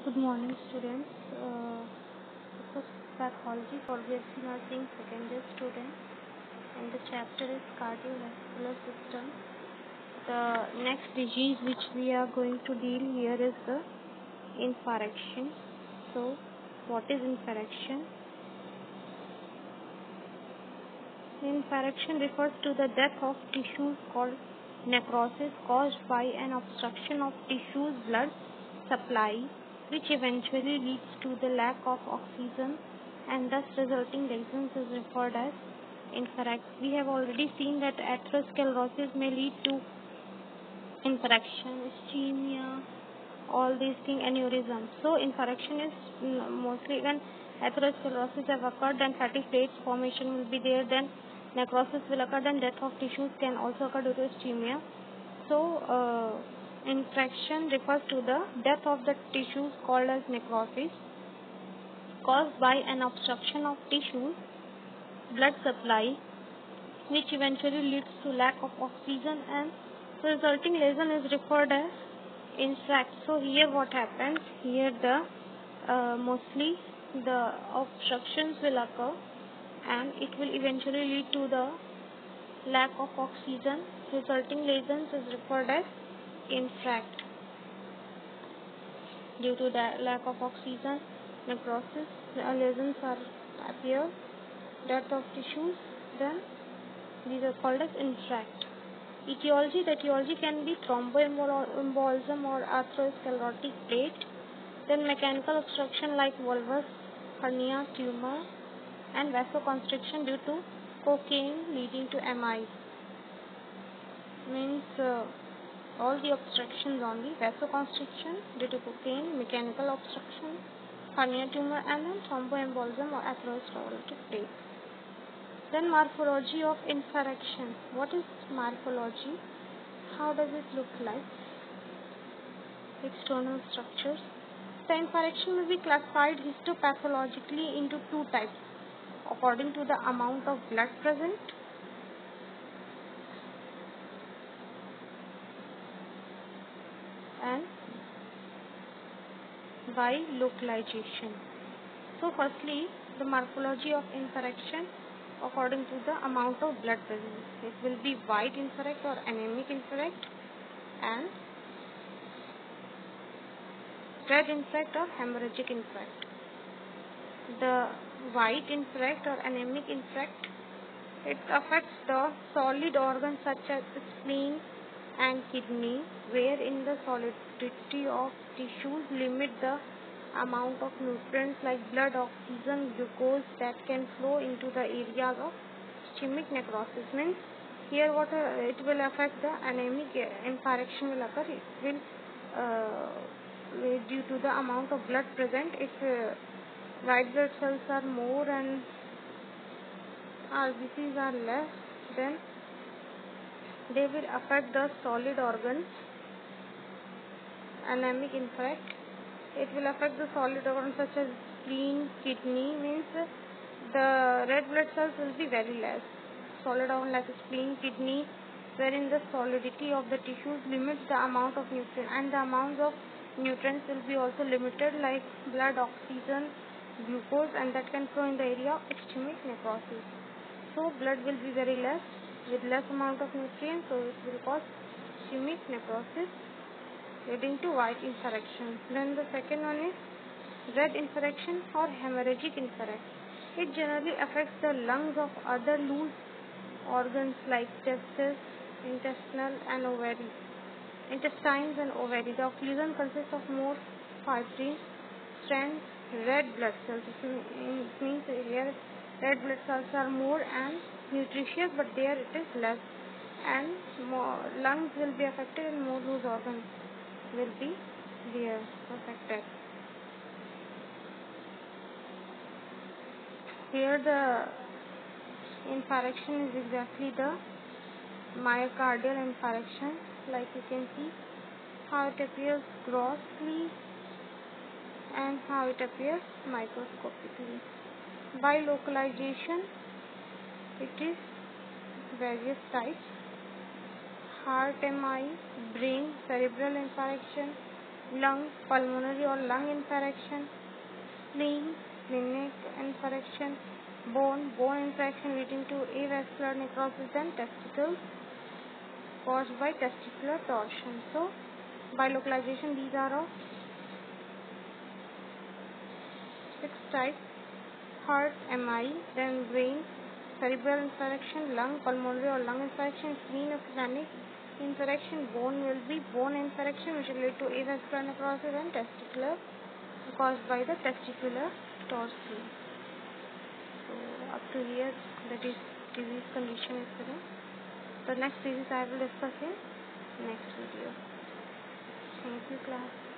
Good morning, students. This was pathology for BSc Nursing second year student, and the chapter is cardiovascular system. The next disease which we are going to deal here is the infarction. So, what is infarction? Infarction refers to the death of tissues called necrosis caused by an obstruction of tissue's blood supply, which eventually leads to the lack of oxygen and thus resulting lesions is referred as infarction. We have already seen that atherosclerosis may lead to infarction, ischemia, all these things, aneurysm. So infarction is mostly when atherosclerosis have occurred, then fatty plates formation will be there, then necrosis will occur, then death of tissues can also occur due to ischemia. So infarction refers to the death of the tissues called as necrosis caused by an obstruction of tissues blood supply, which eventually leads to lack of oxygen, and the resulting lesion is referred as infarction. So here what happens, here the mostly the obstructions will occur and it will eventually lead to the lack of oxygen. Resulting lesions is referred as infarct. Due to the lack of oxygen, necrosis, lesions are appear, death of tissues, then these are called as infarct. Etiology. The etiology can be thromboembolism or atherosclerotic plate, then mechanical obstruction like volvulus, hernia, tumor, and vasoconstriction due to cocaine leading to MI. Means all the obstructions only: vasoconstriction due to cocaine, mechanical obstruction, hernia tumor, and then thromboembolism or atherosclerotic plate. Then morphology of infarction. What is morphology? How does it look like? External structures. The infarction will be classified histopathologically into two types according to the amount of blood present and by localization. So firstly, the morphology of infarction according to the amount of blood present. It will be white infarct or anemic infarct, and red infarct or hemorrhagic infarct. The white infarct or anemic infarct, it affects the solid organs such as spleen and kidney, wherein the solidity of tissues limit the amount of nutrients like blood, oxygen, glucose that can flow into the areas of ischemic necrosis. Means here what it will affect the anemic infarction will occur. It will due to the amount of blood present. If white blood cells are more and RBCs are less, then they will affect the solid organs. Anemic infarct, it will affect the solid organs such as spleen, kidney. Means the red blood cells will be very less. Solid organ like spleen, kidney, wherein the solidity of the tissues limits the amount of nutrients, and the amounts of nutrients will be also limited like blood, oxygen, glucose, and that can flow in the area of ischemic necrosis. So blood will be very less with less amount of nutrients, so it will cause ischemic necrosis leading to white infarction. Then the second one is red infarction or hemorrhagic infarct. It generally affects the lungs of other loose organs like testes, intestinal and ovary, intestines and ovary. The occlusion consists of more fibrine strands, red blood cells. It means here red blood cells are more and nutritious, but there it is less, and more lungs will be affected and more loose organs will be there affected. Here the infarction is exactly the myocardial infarction, like you can see how it appears grossly and how it appears microscopically. By localization, it is various types: heart MI, brain cerebral infarction, lung, pulmonary or lung infection, spleen, splenic infection, bone infection leading to avascular necrosis, and testicles caused by testicular torsion. So, by localization, these are of 6 types: heart, MI, then brain, cerebral infection, lung, pulmonary or lung infection, spleen, splenic infection, bone will be bone infection which will lead to avascular necrosis, and testicular caused by the testicular torsion. So up to here, that is disease condition is there. The next disease I will discuss in next video. Thank you, class.